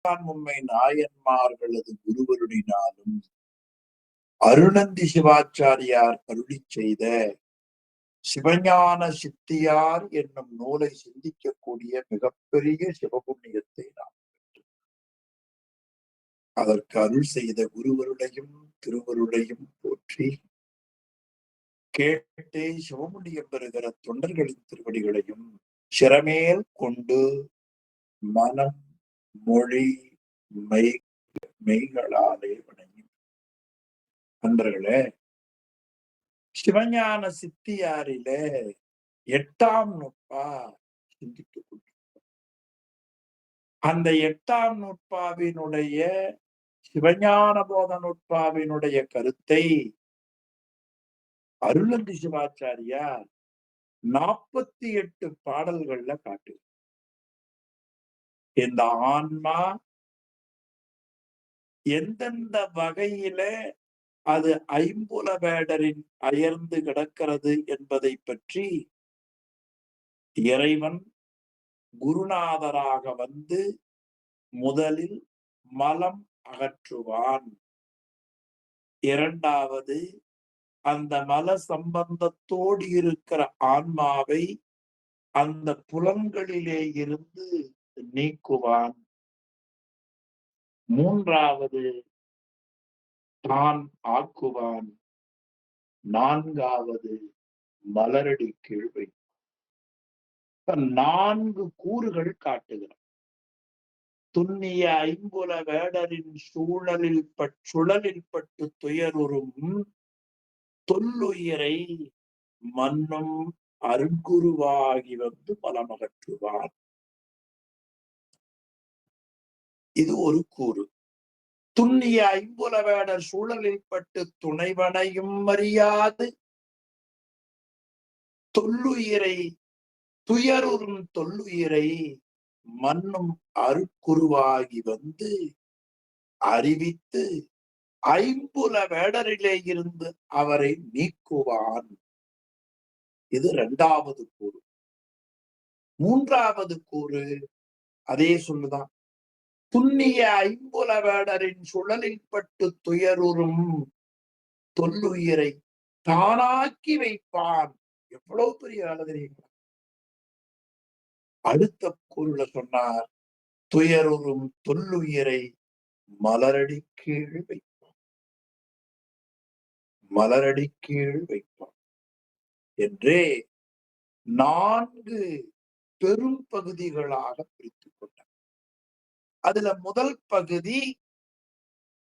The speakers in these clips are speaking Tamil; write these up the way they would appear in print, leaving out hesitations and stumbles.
மும்மை நாயன்மார்களது குருவருளினாலும் அருணந்தி சிவாச்சாரியார் அருளிச் செய்த சிவஞான சித்தியார் என்னும் நூலை சிந்திக்கக்கூடிய மிகப்பெரிய சிவபுண்ணியத்தை நாம் அதற்கு அருள் செய்த குருவருடையும் திருவருடையும் போற்றி கேட்டே சிவபுண்ணியம் பெறுகிற தொண்டர்களின் திருவடிகளையும் சிறமேல் கொண்டு மனம் மொழி மெய்களாலே வணங்கி. நண்பர்களே, சிவஞான சித்தியாரிலே 8ஆம் நுட்பா சிந்தித்துக் கொண்டிருக்கிறோம். அந்த 8ஆம் நுட்பாவினுடைய சிவஞான போத நுட்பாவினுடைய கருத்தை அருளந்தி சிவாச்சாரியார் 48 பாடல்கள்ல காட்டு. இந்த ஆன்மா எந்தெந்த வகையில அது ஐம்புல வேடரின் அயர்ந்து கிடக்கிறது என்பதை பற்றி இறைவன் குருநாதராக வந்து முதலில் மலம் அகற்றுவான். இரண்டாவது, அந்த மல சம்பந்தத்தோடு இருக்கிற ஆன்மாவை அந்த புலன்களிலே இருந்து நீக்குவான். மூன்றாவது, தான் ஆக்குவான். நான்காவது, மலரடி கீழ்வை. 4 கூறுகள் காட்டுகிறான். துண்ணிய ஐம்புல வேடரின் சுழலில் பட்டு துயருறும் தொல்லுயிரை மன்னும் அருட்குருவாகி வந்து மலமகற்றுவான். இது ஒரு கூறு. துண்ணிய ஐம்புல வேடர் சூழலில் பட்டு துணைவனையும் அறியாது தொல்லுயிரை துயருறும் தொல்லுயிரை மன்னும் அருட்குருவாகி வந்து அறிவித்து ஐம்புல வேடரிலே இருந்து அவரை நீக்குவான். இது 2வது கூறு. 3வது கூறு அதே சொல்லுதான். துண்ணிய ஐம்புல வேடரின் சுழலில் பட்டு துயருறும் தொல்லுயிரை தானாக்கி வைப்பான். எவ்வளவு பெரிய வேலை தெரியுங்களா? அடுத்த கூறுல சொன்னார், துயருறும் தொல்லுயிரை மலரடி கீழ் வைப்பான். மலரடி கீழ் வைப்பான் என்றே 4 பெரும் பகுதிகளாக பிரித்துக் கொண்டார். அதுல முதல் பகுதி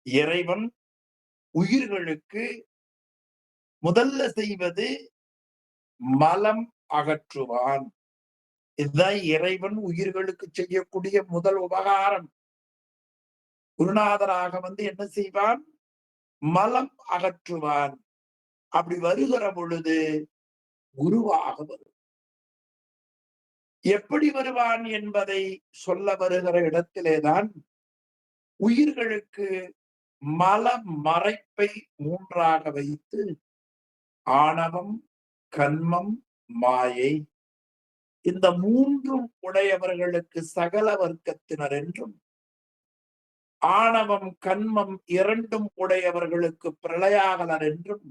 இறைவன் உயிர்களுக்கு முதல்ல செய்வது மலம் அகற்றுவான். இதுதான் இறைவன் உயிர்களுக்கு செய்யக்கூடிய முதல் உபகாரம். குருநாதராக வந்து என்ன செய்வான்? மலம் அகற்றுவான். அப்படி வருகிற பொழுது குருவாக வரும். எப்படி வருவான் என்பதை சொல்ல வருகிற இடத்திலேதான் உயிர்களுக்கு மல மறைப்பை 3ஆக வைத்து ஆணவம், கன்மம், மாயை இந்த 3ம் உடையவர்களுக்கு சகல வர்க்கத்தினர் என்றும், ஆணவம் கன்மம் 2ம் உடையவர்களுக்கு பிரளயாகலர் என்றும்,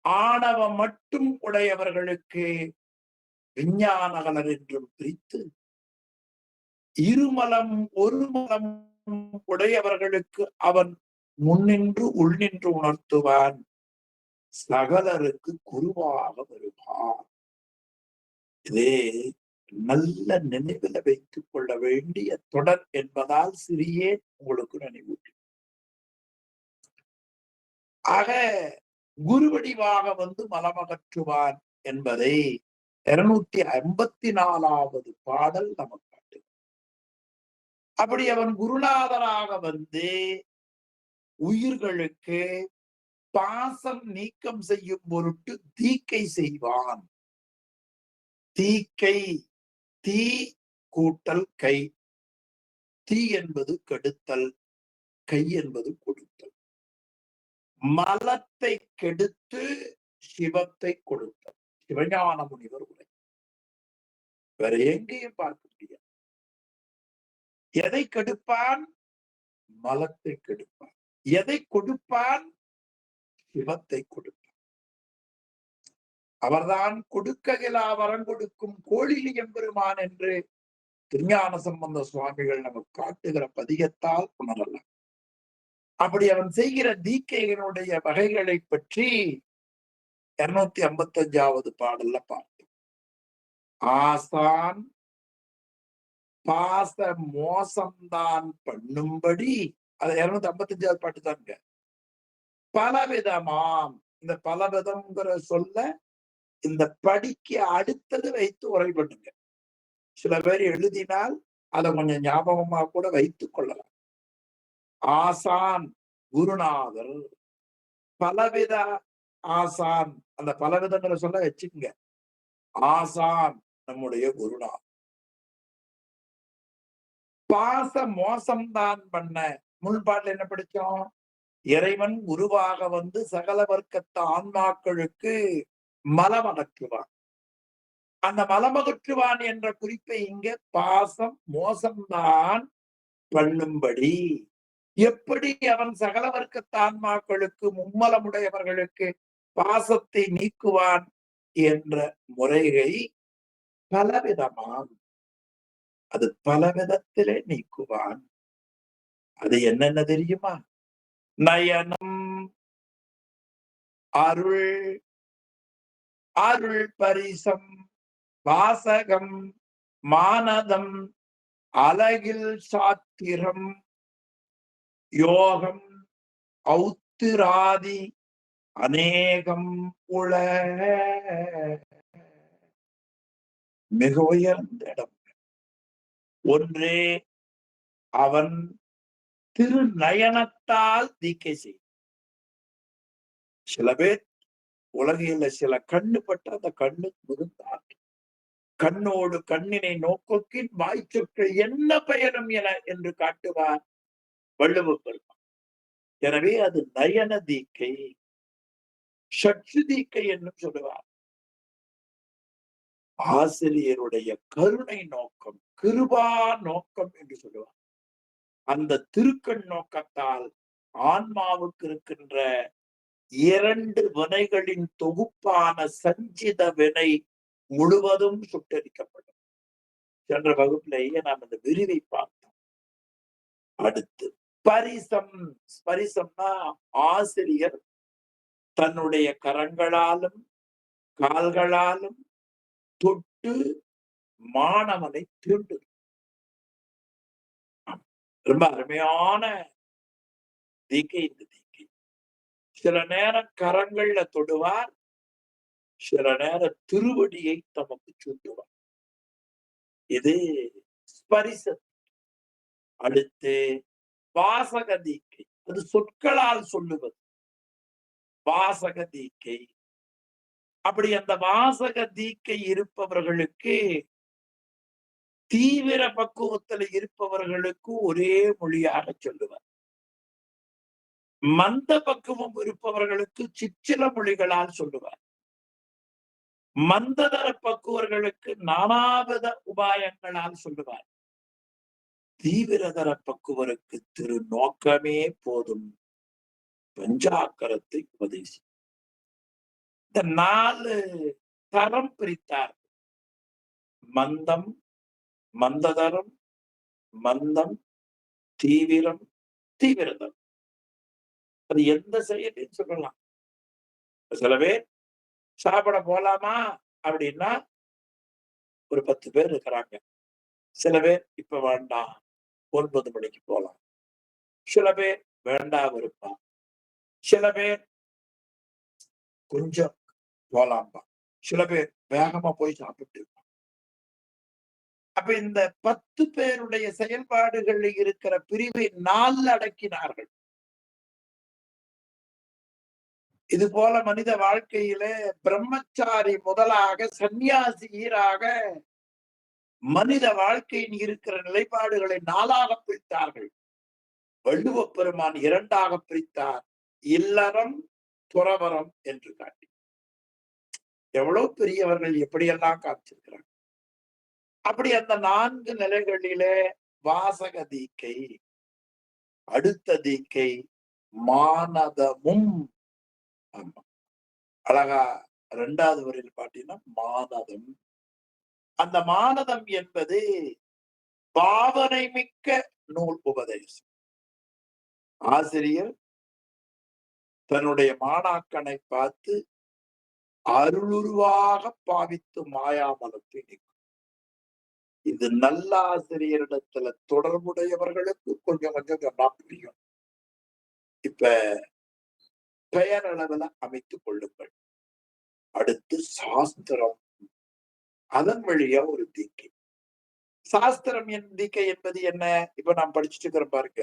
ஆணவம் மட்டும் உடையவர்களுக்கு விஞ்ஞானகலர் என்றும் பிரித்து, இருமலம் ஒரு மலம் உடையவர்களுக்கு அவன் முன்னின்று உள்நின்று உணர்த்துவான். சகலருக்கு குருவாக வருவான். இதே நல்ல நினைவில் வைத்துக் கொள்ள வேண்டிய தொடர் என்பதால் சிறியே உங்களுக்கு நினைவூட்டி. ஆக குருவடிவாக வந்து மலமகற்றுவான் என்பதை 254வது பாடல் நமக்கு காட்டு. அப்படி அவன் குருநாதராக வந்து உயிர்களுக்கு பாசம் நீக்கம் செய்யும் பொருட்டு தீக்கை செய்வான். தீக்கை, தீ கூட்டல் கை. தீ என்பது கெடுத்தல், கை என்பது கொடுத்தல். மலத்தை கெடுத்து சிவத்தை கொடுத்தல். சிவஞான முனிவர் உரை. வேற எங்கேயும் பார்க்க முடியாது. எதை கெடுப்பான்? மலத்தை கெடுப்பான். எதை கொடுப்பான்? சிவத்தை கொடுப்பான். அவர்தான் கொடுக்ககிலா வரம் கொடுக்கும் கோழிலி எம்பெருமான் என்று திருஞான சம்பந்த சுவாமிகள் நமக்கு காட்டுகிற பதிகத்தால் உணரலாம். அப்படி அவன் செய்கிற தீக்கைகளுடைய வகைகளை பற்றி 255வது பாடல்ல பார்த்தோம். ஆசான் பாச மோசம்தான் பண்ணும்படி, அது 255வது பாட்டு தாங்க. பலவிதமாம், இந்த பலவிதம்ங்கிற சொல்ல இந்த படிக்கு அடுத்தது வைத்து உரை பண்ணுங்க. சில பேர் எழுதினால் அதை கொஞ்சம் ஞாபகமா கூட வைத்துக் கொள்ளலாம். ஆசான் குருநாதர், பலவித ஆசான், அந்த பலவிதங்கிற சொல்ல வச்சுக்கங்க. ஆசான் நம்முடைய குருநாதர். பாச மோசம்தான் பண்ண, முன்பாட்டில் என்ன படிச்சோம்? இறைவன் குருவாக வந்து சகல வர்க்கத்து ஆன்மாக்களுக்கு மலம் அகற்றுவான். அந்த மலமகற்றுவான் என்ற குறிப்பை இங்க பாசம் மோசம்தான் பண்ணும்படி, எப்படி அவன் சகல வர்க்கத்து ஆன்மாக்களுக்கு மும்மலமுடையவர்களுக்கு பாசத்தை நீக்குவான் என்ற முறையை பலவிதமாம், அது பலவிதத்திலே நீக்குவான். அது என்னென்ன தெரியுமா? நயனம், அருள், அருள் பரிசம், வாசகம், மானதம், அழகில் சாத்திரம், யோகம், ஔத்திராதி அநேகம் உள. மிக உயர்ந்த இடம். ஒன்றே அவன் திருநயனத்தால் தீக்கை செய்யும். சில பேர் உலகில சில கண்ணு பட்ட அந்த கண்ணு முருந்தார். கண்ணோடு கண்ணினை நோக்கோக்கின் வாய்ச்சொற்கள் என்ன பயனும் என என்று காட்டுவார் வள்ளுவ பெருமான். எனவே அது நயன தீக்கை, சற்று தீக்கை என்னும் சொல்லுவார். ஆசிரியருடைய கருணை நோக்கம், கிருபா நோக்கம் என்று சொல்லுவார். அந்த திருக்கண் நோக்கத்தால் ஆன்மாவுக்கு இருக்கின்ற 2 வினைகளின் தொகுப்பான சஞ்சித வினை முழுவதும் சுட்டரிக்கப்படும். சென்ற வகுப்பிலேயே நாம் இந்த விரிவை பார்த்தோம். அடுத்து பரிசம். பரிசம்னா ஆசிரியர் தன்னுடைய கரங்களாலும் கால்களாலும் தொட்டு மாணவனை தீண்டு. ரொம்ப அருமையான தீக்கை இந்த தீக்கை. சில நேரம் கரங்கள்ல தொடுவார், சில நேரம் திருவடியை தமக்கு சூட்டுவார். இது ஸ்பரிச. அடுத்து வாசக தீக்கை, அது சொற்களால் சொல்லுவது வாசக தீக்கை. அப்படி அந்த வாசக தீக்கை இருப்பவர்களுக்கு, தீவிர பக்குவத்தில் இருப்பவர்களுக்கு ஒரே மொழியாக சொல்லுவார். மந்த பக்குவம் இருப்பவர்களுக்கு சிற்சில மொழிகளால் சொல்லுவார். மந்ததர பக்குவர்களுக்கு நானாவித உபாயங்களால் சொல்லுவார். தீவிரதர பக்குவருக்கு திரு நோக்கமே போதும் பஞ்சாக்கரத்தை உபதேசி. இந்த 4 தரம் பிரித்தார். மந்தம், மந்ததரம், மந்தம், தீவிரம், தீவிரதரம். அது எந்த செயலையும் சொல்லலாம். சில பேர் சாப்பிட போலாமா அப்படின்னா ஒரு 10 பேர் இருக்கிறாங்க. சில பேர் இப்ப வேண்டாம், 9 மணிக்கு போலாம். சில பேர் வேண்டாம் இருப்பான். சில பேர் கொஞ்சம் போலாம்பா. சில பேர் வேகமா போய் சாப்பிட்டு இருப்பான். அப்ப இந்த 10 பேருடைய செயல்பாடுகள் இருக்கிற பிரிவை 4 அடக்கினார்கள். இது போல மனித வாழ்க்கையிலே பிரம்மச்சாரி முதலாக சன்னியாசி ஈராக மனித வாழ்க்கையின் இருக்கிற நிலைப்பாடுகளை 4ஆக பிரித்தார்கள். வள்ளுவ பெருமான் 2ஆக பிரித்தார். இல்லறம், துறவறம் என்று காட்டி. எவ்வளவு பெரியவர்கள் எப்படியெல்லாம் காமிச்சிருக்கிறாங்க. அப்படி அந்த 4 நிலைகளிலே வாசக தீக்கை. அடுத்த தீக்கை மானதமும். ஆமா. அழகா 2வது வரியில் பாத்தீங்கன்னா மானதம். அந்த மானதம் என்பது பாவனை மிக்க நூல் உபதேசம். ஆசிரியர் தன்னுடைய மாணாக்கனை பார்த்து அருளுருவாக பாவித்து மாயாமலத்தை நீக்கும். இது நல்ல ஆசிரியரிடத்துல தொடர்புடையவர்களுக்கு கொஞ்சம் கொஞ்சம் சொன்னா புரியும். இப்ப பெயரளவுல அமைத்துக் கொள்ளுங்கள். அடுத்து சாஸ்திரம். அதன் வழியா ஒரு தீக்கை. சாஸ்திரம் தீக்கை என்பது என்ன? இப்ப நான் படிச்சுட்டு இருக்கிற பாருங்க,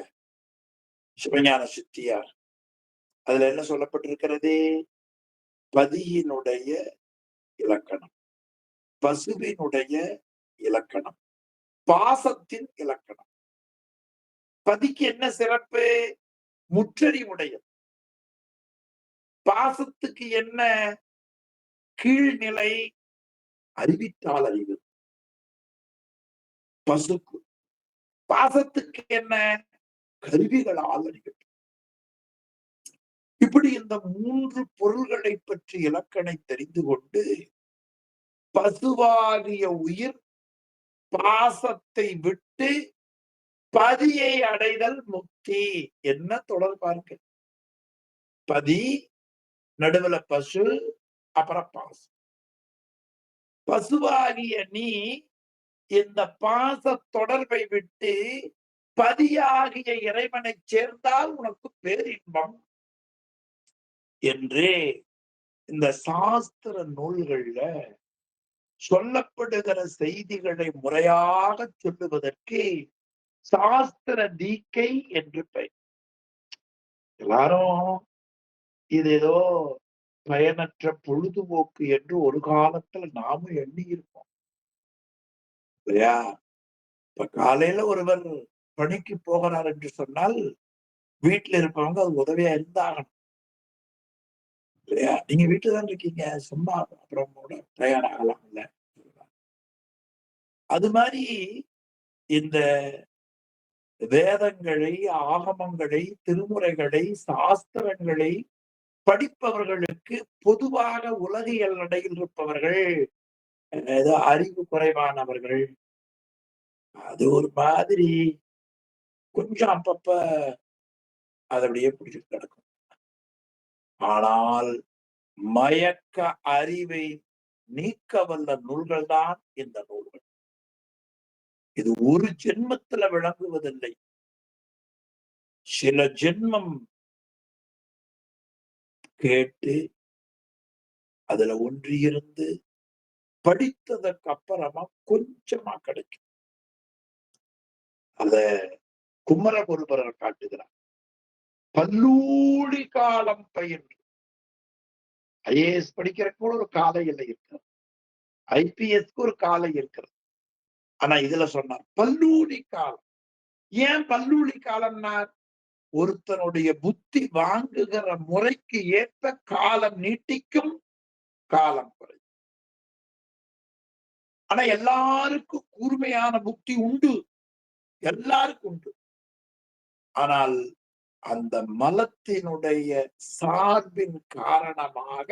சிவஞான சித்தியார். அதுல என்ன சொல்லப்பட்டிருக்கிறது? பதியினுடைய இலக்கணம், பசுவினுடைய இலக்கணம், பாசத்தின் இலக்கணம். பதிக்கு என்ன சிறப்பு? முற்றறிவுடையது. பாசத்துக்கு என்ன கீழ்நிலை? அறிவித்தால் அறிவு. பசுக்கு. பாசத்துக்கு என்ன? கருவிகளால் அறிவு. இப்படி இந்த 3 பொருள்களை பற்றி இலக்கணை தெரிந்து கொண்டு பசுவாகிய உயிர் பாசத்தை விட்டு பதியை அடைதல் முக்தி. என்ன தொடர் பார்க்க? பதி, நடுவுல பசு, அப்புறம் பாசம். பசுவாகிய நீ இந்த பாச தொடர்பை விட்டு பதியாகிய இறைவனை சேர்ந்தால் உனக்கு பேரின்பம் என்று இந்த சாஸ்திர நூல்கள்ல சொல்லப்படுகிற செய்திகளை முறையாக சொல்லுவதற்கு சாஸ்திர தீக்கை என்று பெயர். எல்லாரும் இது ஏதோ பயனற்ற பொழுதுபோக்கு என்று ஒரு காலத்துல நாமும் எண்ணி இருப்போம் இல்லையா? இப்ப காலையில ஒருவர் பணிக்கு போகிறார் என்று சொன்னால் வீட்டுல இருப்பவங்க அது உதவியா இருந்தாகணும் இல்லையா? நீங்க வீட்டுல தான் இருக்கீங்க, சும்மா அப்புறம் கூட தயாராகலாம் இல்ல. அது மாதிரி இந்த வேதங்களை, ஆகமங்களை, திருமுறைகளை, சாஸ்திரங்களை படிப்பவர்களுக்கு பொதுவாக உலகியல் நடையில் இருப்பவர்கள், ஏதோ அறிவு குறைவானவர்கள், அது ஒரு மாதிரி கொஞ்சம் அப்பப்ப அது அப்படியே பிடிச்சிட்டு கிடக்கும். ஆனால் மயக்க அறிவை நீக்க வல்ல நூல்கள் தான் இந்த நூல்கள். இது ஒரு ஜென்மத்துல விளங்குவதில்லை. சில ஜென்மம் கேட்டு அதுல ஒன்றியிருந்து படித்ததற்கு அப்புறமா கொஞ்சமா கிடைக்கும். அத குமரகுருபரர் காட்டுகிறார். பல்லூழி காலம் பயின்று IAS படிக்கிறதுக்கு கூட ஒரு கால எல்லை இருக்கிறது, IPSக்கு ஒரு கால இருக்கிறது. ஆனா இதுல சொன்னார் பல்லூழி காலம். ஏன் பல்லூழி காலம்னா? ஒருத்தனுடைய புத்தி வாங்குகிற முறைக்கு ஏற்ப காலம் நீட்டிக்கும், காலம் குறையும். ஆனா எல்லாருக்கும் கூர்மையான புத்தி உண்டு, எல்லாருக்கும் உண்டு. ஆனால் அந்த மலத்தினுடைய சார்பின் காரணமாக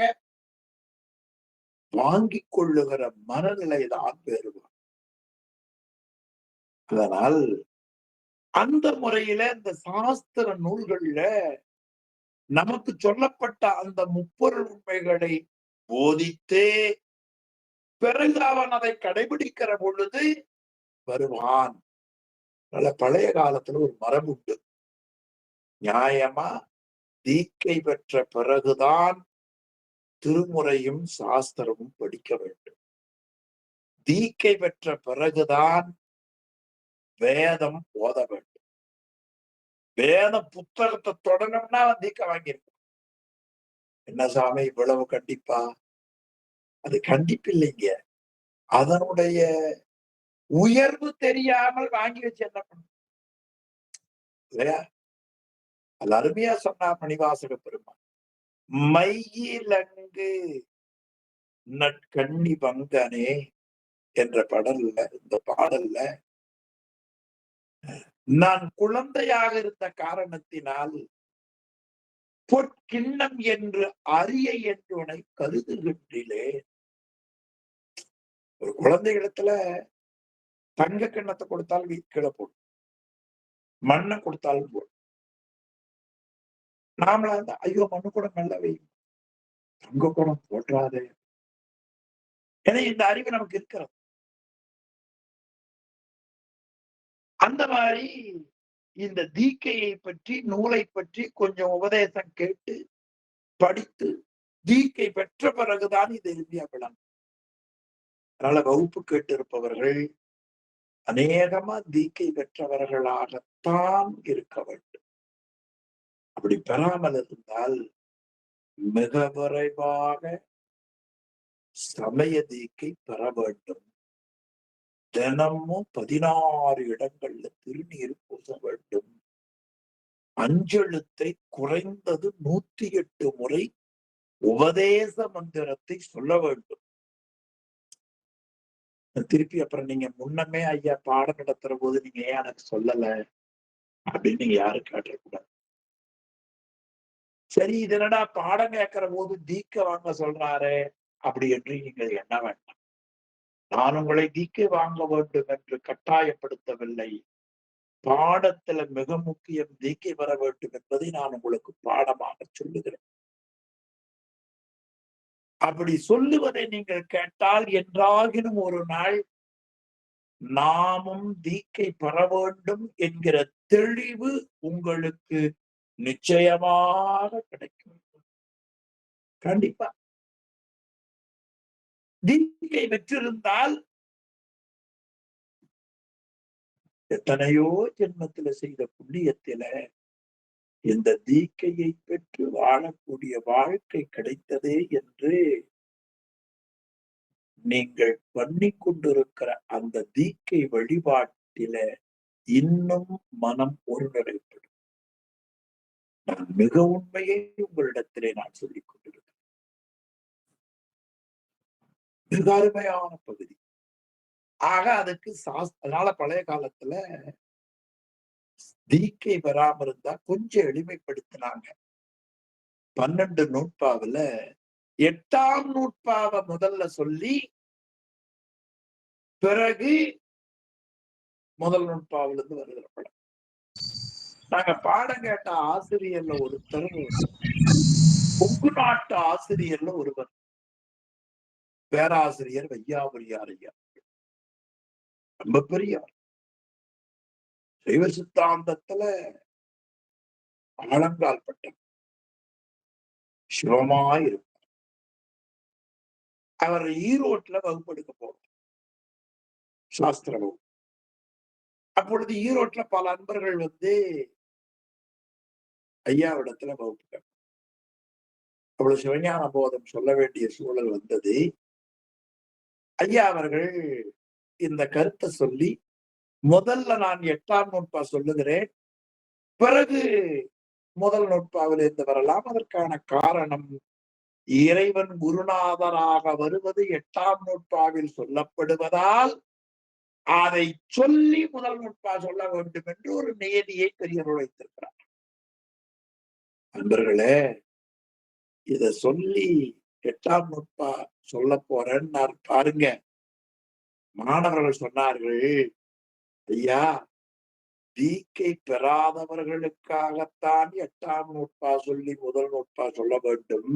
வாங்கிக் கொள்ளுகிற மனநிலைதான் வேறுபாடு. அதனால் அந்த முறையில இந்த சாஸ்திர நூல்கள்ல நமக்கு சொல்லப்பட்ட அந்த முப்பொருள் உண்மைகளை போதித்து பிறகு அவன் அதை கடைபிடிக்கிற பொழுது வருவான். நல்ல பழைய காலத்துல ஒரு மரபு உண்டு. நியாயமா தீக்கை பெற்ற பிறகுதான் திருமுறையும் சாஸ்திரமும் படிக்க வேண்டும். தீக்கை பெற்ற பிறகுதான் வேதம் ஓத வேண்டும். வேத புத்தகத்தை தொடணும்னா தீக்கை வாங்கியிருக்கோம். என்ன சாமி இவ்வளவு கண்டிப்பா? அது கண்டிப்பு இல்லைங்க. அதனுடைய உயர்வு தெரியாமல் வாங்கி வச்சு என்ன பண்ண இல்லையா? அது அருமையா சொன்னார் மணிவாசக பெருமான். மையிலங்கு நற்கண்ணி பங்கனே என்ற இந்த பாடல்ல நான் குழந்தையாக இருந்த காரணத்தினால் பொற்கிண்ணம் என்று அரிய என்று உன்னை கருதுகின்றீலே. ஒரு குழந்தை இடத்துல தங்க கிண்ணத்தை கொடுத்தால் கீழே போடும், மண்ணை கொடுத்தாலும் போடும். நாமளா இருந்தா ஐயோ மண்ணு கூட நல்ல வை, தங்க குடம் போற்றாதே. ஏன்னா இந்த அறிவு நமக்கு இருக்கிறது. அந்த மாதிரி இந்த தீக்கையை பற்றி, நூலை பற்றி கொஞ்சம் உபதேசம் கேட்டு படித்து தீக்கை பெற்ற பிறகுதான் இது இந்தியா விளங்கும். அதனால வகுப்பு கேட்டிருப்பவர்கள் அநேகமா தீக்கை பெற்றவர்களாகத்தான் இருக்க வேண்டும். அப்படி பெறாமல் இருந்தால் மிக விரைவாக சமய தீக்கை பெற வேண்டும். தினமும் 16 இடங்கள்ல திருநீர் பூச வேண்டும். அஞ்செழுத்தை குறைந்தது 108 முறை உபதேச மந்திரத்தை சொல்ல வேண்டும். திருப்பி அப்புறம் நீங்க முன்னமே ஐயா பாடம் நடத்துற போது நீங்க ஏன் எனக்கு சொல்லல அப்படின்னு நீங்க யாரும் கேட்டக்கூடாது. சரி இது என்னடா பாடம் கேட்கிற போது தீக்க வாங்க சொல்றாரு அப்படி என்று நீங்கள் எண்ண வேண்டாம். நான் உங்களை தீக்க வாங்க வேண்டும் என்று கட்டாயப்படுத்தவில்லை. பாடத்துல மிக முக்கியம் தீக்கை பெற வேண்டும் என்பதை நான் உங்களுக்கு பாடமாக சொல்லுகிறேன். அப்படி சொல்லுவதை நீங்கள் கேட்டால் என்றாகினும் ஒரு நாள் நாமும் தீக்கை பெற வேண்டும் என்கிற தெளிவு உங்களுக்கு நிச்சயமாக கிடைக்கும். கண்டிப்பா தீக்கை பெற்றிருந்தால் எத்தனையோ ஜென்மத்துல செய்த புண்ணியத்தில இந்த தீக்கையை பெற்று வாழக்கூடிய வாழ்க்கை கிடைத்ததே என்று நீங்கள் பண்ணி கொண்டிருக்கிற அந்த தீக்கை வழிபாட்டில இன்னும் மனம் ஒருங்கிணைப்படும். நான் மிக உண்மையை உங்களிடத்திலே நான் சொல்லிக் கொண்டிருக்கிறேன். மிக அருமையான பகுதி. ஆக அதுக்கு அதனால பழைய காலத்துல தீக்கை பெறாம இருந்தா கொஞ்சம் எளிமைப்படுத்தினாங்க. 12 நூற்பாவுல 8ஆம் நூற்பாவை முதல்ல சொல்லி பிறகு முதல் நூற்பாவில இருந்து வருகிற படம். நாங்க பாடம் கேட்ட ஆசிரியர்ல ஒருத்தர் கொங்கு நாட்டு ஆசிரியர்ல ஒருவர் பேராசிரியர் வையாபுரியார் ஐயா. ரொம்ப பெரியார். சைவ சித்தாந்தத்துல ஆழங்கால் பட்டம் சிவமாயிருப்பார். அவர் ஈரோட்ல வகுப்பெடுக்க போறார், சாஸ்திர வகுப்பு. அப்பொழுது ஈரோட்ல பல அன்பர்கள் வந்து ஐயாவிடத்துல வகுப்பு. அவ்வளவு சிவஞான போதம் சொல்ல வேண்டிய சூழல் வந்தது. ஐயா அவர்கள் இந்த கருத்தை சொல்லி முதல்ல நான் 8ஆம் நூற்பா சொல்லுகிறேன், பிறகு முதல் நூற்பாவில் இருந்து வரலாம். அதற்கான காரணம் இறைவன் குருநாதராக வருவது 8ஆம் நூற்பாவில் சொல்லப்படுவதால் அதை சொல்லி முதல் நூற்பா சொல்ல வேண்டும் என்று ஒரு நியதியை பெரியவர் வைத்திருக்கிறார். நண்பர்களே, இத சொல்லி 8ஆம் நூற்பா சொல்ல போறேன்னு பாருங்க. மாணவர்கள் சொன்னார்கள், ஐயா தீக்கை பெறாதவர்களுக்காகத்தான் 8ஆம் நூற்பா சொல்லி முதல் நூற்பா சொல்ல வேண்டும்.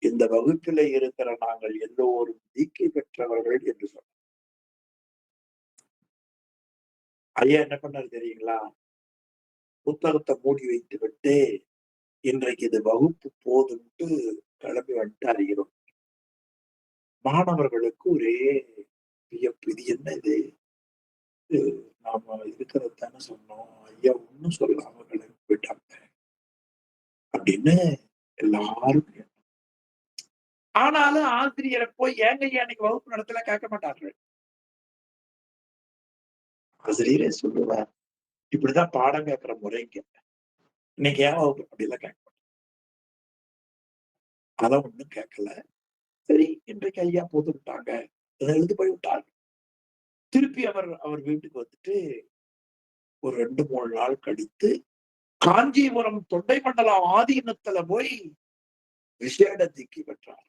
இந்த வகுப்பிலே இருக்கிற நாங்கள் எல்லோரும் தீக்கை பெற்றவர்கள் என்று சொன்னார். ஐயா என்ன பண்ணாரு தெரியுங்களா? புத்தகத்தை மூடி வைத்து விட்டு இன்றைக்கு இது வகுப்பு போதும்ட்டு கிளம்பி வந்துட்டார் ஈரோடு. மாணவர்களுக்கு ஒரே வியப்பு. இது என்ன இது? நாம இருக்கிறது தானே சொன்னோம், ஐயா ஒன்னும் சொல்லாம கிளம்பி போயிட்டாங்க அப்படின்னு எல்லாரும். ஆனாலும் ஆசிரியரை போய் ஏங்க ஐயா இன்னைக்கு வகுப்பு நடத்தல கேட்க மாட்டார்கள். ஆசிரியரே சொல்லுவார், இப்படிதான் பாடம் கேட்கிற முறைங்க, இன்னைக்கு ஏன் வகுப்பு அப்படிலாம் கேட்க மாட்டேன். அதான் ஒண்ணும் கேட்கல. சரி இன்றைக்கு ஐயா போட்டு விட்டாங்க, எழுந்து போய் விட்டாங்க. திருப்பி அவர் வீட்டுக்கு வந்துட்டு ஒரு 2-3 நாள் கழித்து காஞ்சிபுரம் தொண்டை மண்டல ஆதீனத்துல போய் விசேட தீக்கை பெற்றார்.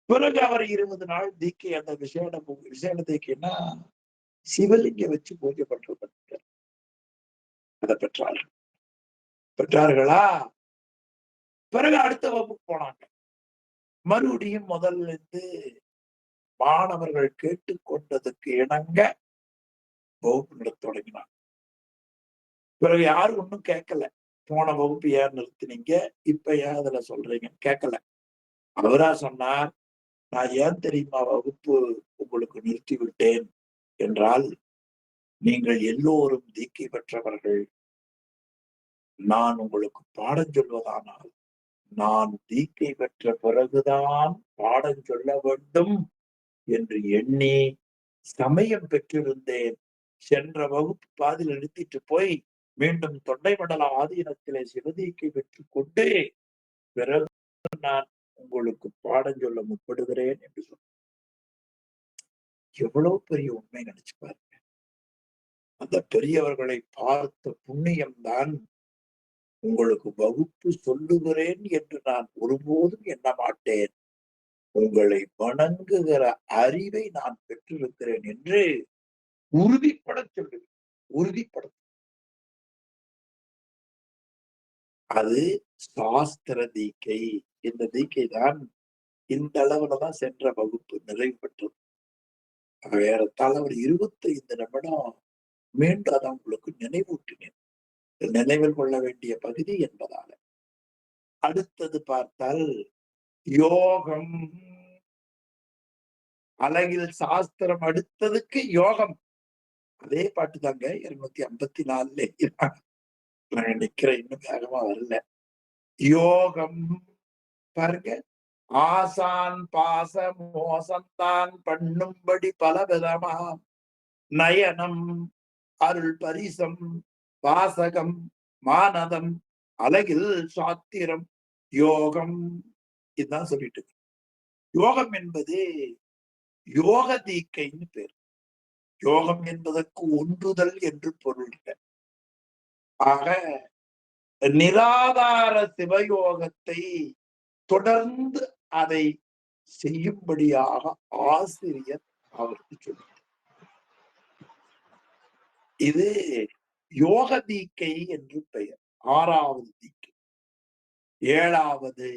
பிறகு அவர் 20 நாள் தீக்கை, அந்த விசேட தீக்கைன்னா சிவலிங்க வச்சு பூஜை பண்ற அதை பெற்றார்களா? பிறகு அடுத்த வகுப்பு போனாங்க. மறுபடியும் முதல்ல இருந்து மாணவர்கள் கேட்டுக்கொண்டதுக்கு இணங்க வகுப்பு நடத்த தொடங்கினார். பிறகு யாரும் ஒன்னும் கேட்கல. போன வகுப்பு ஏன் நிறுத்தினீங்க, இப்ப ஏன் அதுல சொல்றீங்கன்னு கேட்கல. அவரா சொன்னார், நான் ஏன் தெரியுமா வகுப்பு உங்களுக்கு நிறுத்தி விட்டேன் என்றால், நீங்கள் எல்லோரும் தீக்கை பெற்றவர்கள். நான் உங்களுக்கு பாடம் சொல்வதானால் நான் தீக்கை பெற்ற பிறகுதான் பாடம் சொல்ல வேண்டும் என்று எண்ணி சமயம் பெற்றிருந்தேன். சென்ற வகுப்பு பாதியில் நிறுத்திட்டு போய் மீண்டும் தொண்டை மண்டல ஆதீனத்திலே சிவதீக்கை பெற்றுக் கொண்டு பிறகு நான் உங்களுக்கு பாடம் சொல்ல முற்படுகிறேன் என்று சொன்னார். எவ்வளவு பெரிய உண்மை நினைச்சு பாருங்க. அந்த பெரியவர்களை பார்த்த புண்ணியம்தான் உங்களுக்கு வகுப்பு சொல்லுகிறேன் என்று நான் ஒருபோதும் எண்ண மாட்டேன். உங்களை வணங்குகிற அறிவை நான் பெற்றிருக்கிறேன் என்று உறுதிப்பட சொல்லுவேன். உறுதிப்பட. அது சாஸ்திர தீக்கை. இந்த தீக்கை தான் இந்த அளவுலதான் சென்ற வகுப்பு நிறைவு பெற்றது. ஏறத்தாழ ஒரு 25 நிமிடம் மீண்டும் அதான் உங்களுக்கு நினைவூட்டினேன். நினைவில் கொள்ள வேண்டிய பகுதி என்பதால. அடுத்தது பார்த்தால் யோகம். அழகில் சாஸ்திரம் அடுத்ததுக்கு யோகம். அதே பாட்டு தாங்க 254 நான் நிக்கிறேன், இன்னும் வேகமா வரல. யோகம் பாருங்க. ஆசான் பாச மோசந்தான் பண்ணும்படி பல விதமாம் நயனம் அருள் பரிசம் வாசகம் மானதம் அழகில் சாத்திரம் யோகம். இதுதான் சொல்லிட்டு. யோகம் என்பது யோக தீக்கைன்னு பேர். யோகம் என்பதற்கு ஒன்றுதல் என்று பொருள். ஆக நிராதார சிவயோகத்தை தொடர்ந்து அதை செய்யும்படியாக ஆசிரியர் அவருக்கு சொல்றார். இது யோக தீக்கை என்று பெயர். 6வது தீக்கை. 7வது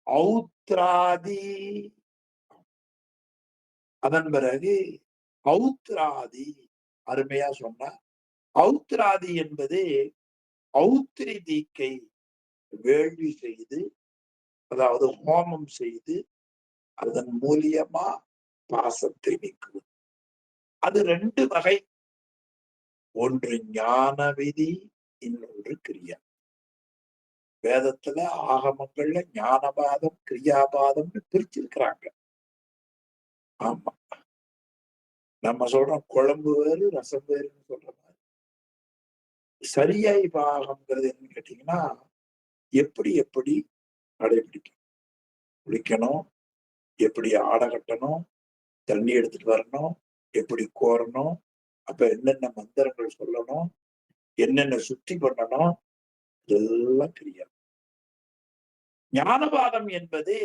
ஔத்ராதி. அதன் பிறகு ஔத்ராதி. அருமையா சொன்ன ஔத்ராதி என்பது ஔத்திரி தீக்கை. வேள்வி செய்து, அதாவது ஹோமம் செய்து அதன் மூலியமா பாசத்தை நீக்குவது. அது 2 வகை. ஒன்று ஞான விதி, இன்னொன்று கிரியா. வேதத்துல ஆகமங்கள்ல ஞானபாதம் கிரியாபாதம்னு பிரிச்சிருக்கிறாங்க. ஆமா, நம்ம சொல்றோம் குழம்பு வேறு ரசம் வேறுன்னு சொல்ற மாதிரி. சரியாய் பாகம்ங்கிறது என்னன்னு கேட்டீங்கன்னா, எப்படி எப்படி கடைபிடிக்கணும், குளிக்கணும், எப்படி ஆடை கட்டணும், தண்ணி எடுத்துட்டு வரணும், எப்படி கோரணும், அப்ப என்னென்ன மந்திரங்கள் சொல்லணும், என்னென்ன சுத்தி பண்ணணும், இதெல்லாம் தெரியாது. ஞானபாதம் என்பது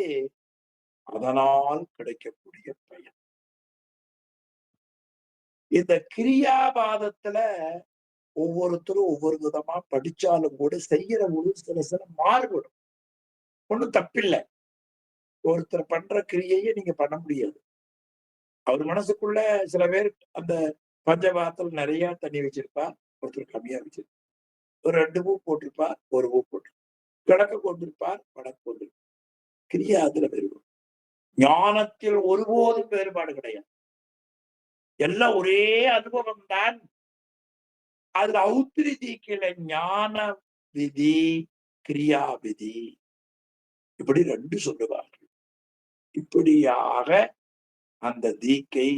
அதனால் கிடைக்கக்கூடிய பயன். இந்த கிரியாபாதத்துல ஒவ்வொருத்தரும் ஒவ்வொரு விதமா படிச்சாலும் கூட செய்யற ஒரு சில மாறுபடும். ஒண்ணும் தப்பில்லை. ஒருத்தர் பண்ற கிரியையை நீங்க பண்ண முடியாது. அவர் மனசுக்குள்ள சில பேர் அந்த பஞ்சபாத்திரம் நிறைய தண்ணி வச்சிருப்பார், ஒருத்தர் கம்மியா வச்சிருப்பார். ஒரு 2 பூ போட்டிருப்பார், 1 பூ போட்டிருப்பார். கிழக்கு கொண்டிருப்பார், வடக்கு கொண்டிருப்பார். கிரியா அதுல வேறுபடும். ஞானத்தில் ஒருபோதும் வேறுபாடு கிடையாது. எல்லாம் ஒரே அனுபவம் தான். அதுல ஔத்திரி தீக்கையில ஞான விதி, கிரியா விதி, இப்படி 2 சொல்லுவார்கள். இப்படியாக அந்த தீக்கை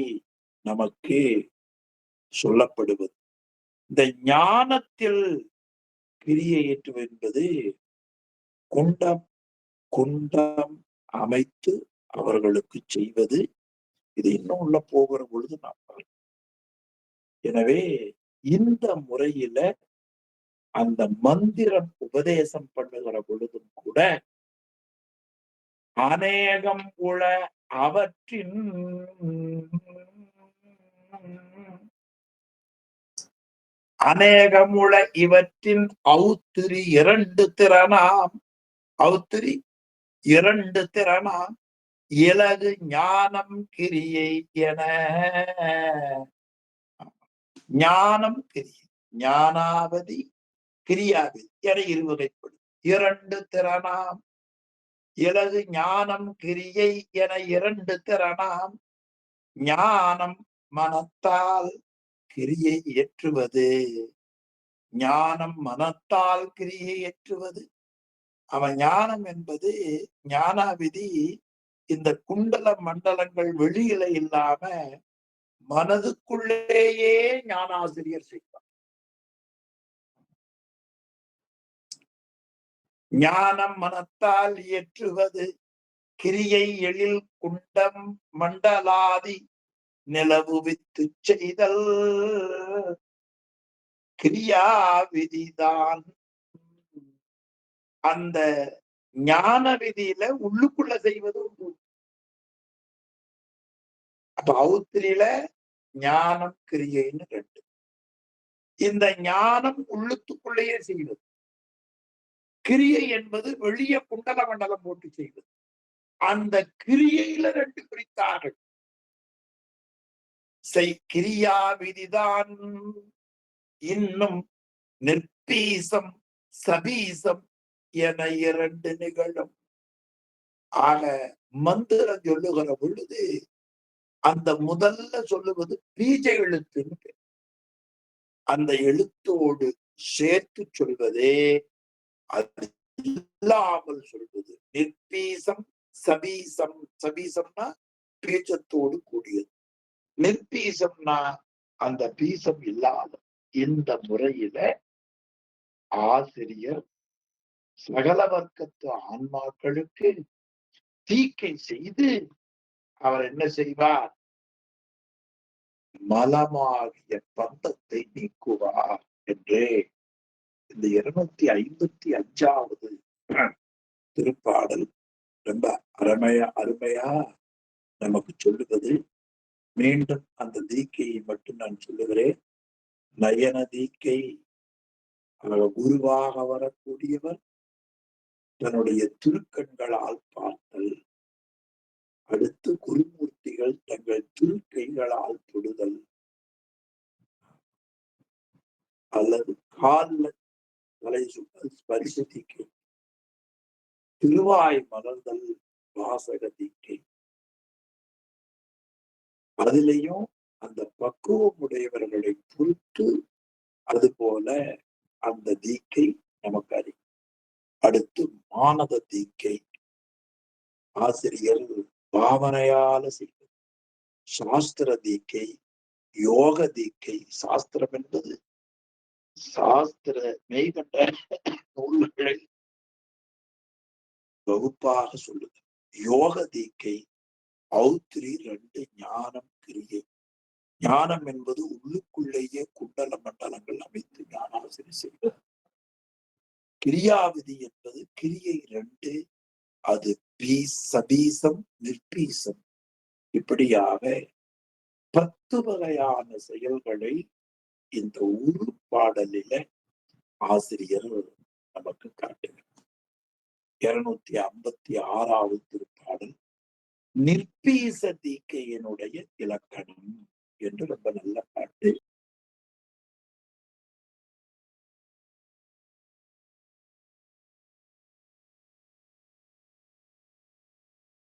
நமக்கு சொல்லப்படுவது. இந்த ஞானத்தில் கிரியை ஏற்றுவது என்பது குண்டம் குண்டம் அமைத்து அவர்களுக்கு செய்வது. இது இன்னும் உள்ள போகிற பொழுது நாம் பார்க்கிறோம். எனவே இந்த முறையில அந்த மந்திரம் உபதேசம் பண்ணுகிற பொழுதும் கூட அநேகம் உள அவற்றின் அநேகமுள இவற்றின் அவுத்திரி 2 திறனாம். அவுத்திரி 2 திறனாம் இலகு ஞானம் கிரியை என. ஞானம் கிரியை, ஞானாவதி கிரியாவதி என இருவகைப்படும். 2 திறனாம் இலகு ஞானம் கிரியை என 2 திறனாம். ஞானம் மனத்தால் கிரியை ஏற்றுவது. ஞானம் மனத்தால் கிரியை ஏற்றுவது. அவன் ஞானம் என்பது ஞானாவிதி இந்த குண்டல மண்டலங்கள் வெளியில இல்லாம மனதுக்குள்ளேயே ஞானாசிரியர் செய்வார். ஞானம் மனத்தால் இயற்றுவது கிரியை எழில் குண்டம் மண்டலாதி நிலவு வித்து செய்தல். கிரியா விதிதான் அந்த ஞான விதியில உள்ளுக்குள்ள செய்வது உண்டு. அப்ப அவுத்திரியில ஞானம் கிரியைன்னு 2. இந்த ஞானம் உள்ளுக்குள்ளேயே செய்வது. கிரியை என்பது வெளிய குண்டல மண்டலம் போட்டு செய்வது. அந்த கிரியையில 2 பிரித்தார்கள். கிரியா விதிதான் இன்னும் நிற்பீசம் சபீசம் என 2 நிகழும். ஆக மந்திரம் சொல்லுகிற பொழுது அந்த முதல்ல சொல்லுவது பீஜ எழுத்துன்னு. அந்த எழுத்தோடு சேர்த்து சொல்வதே அது இல்லாமல் சொல்வது நிற்பீசம் சபீசம். சபீசம்னா பீஜத்தோடு கூடியது. நிற்பீசம்னா அந்த பீசம் இல்லாத. இந்த முறையில ஆசிரியர் சகல வர்க்கத்து ஆன்மாக்களுக்கு தீக்கை செய்து அவர் என்ன செய்வார்? மலமாகிய பந்தத்தை நீக்குவார் என்றே இந்த 255வது திருப்பாடல் ரொம்ப அருமையா நமக்கு சொல்லுவது. மீண்டும் அந்த தீக்கையை மட்டும் நான் சொல்லுகிறேன். நயன தீக்கை. அவர் குருவாக வரக்கூடியவர் தன்னுடைய திருக்கண்களால் பார்த்தல். அடுத்து குருமூர்த்திகள் தங்கள் திருக்கைகளால் தொடுதல் அல்லது காலில் தலை சுட்டல் ஸ்பரிச தீக்கை. திருவாய் மலர்தல் வாசக தீக்கை. அதிலையும் அந்த பக்குவம் உடையவர்களை பொறுத்து அது போல அந்த தீக்கை நமக்கு அறியும். அடுத்து மானத தீக்கை. ஆசிரியர் பாவனையால செய்வது. சாஸ்திர தீக்கை, யோக தீக்கை. சாஸ்திரம் என்பது சாஸ்திர மெய்கண்ட நூல்களை வகுப்பாக சொல்லுது. யோக தீக்கை அவுத்திரி 2 ஞானம் கிரியை. ஞானம் என்பது உள்ளுக்குள்ளேயே குண்டல மண்டலங்கள் அமைத்து ஞானாசிரியர் செய்வது. கிரியாவிதி என்பது கிரியை 2. அது சபீசம் நிற்பீசம். இப்படியாக 10 வகையான செயல்களை இந்த ஒரு பாடலில ஆசிரியர் நமக்கு காட்டுகிறார். 256வது திருப்பாடல் நிற்பீச தீக்கையினுடைய இலக்கணம் என்று ரொம்ப நல்ல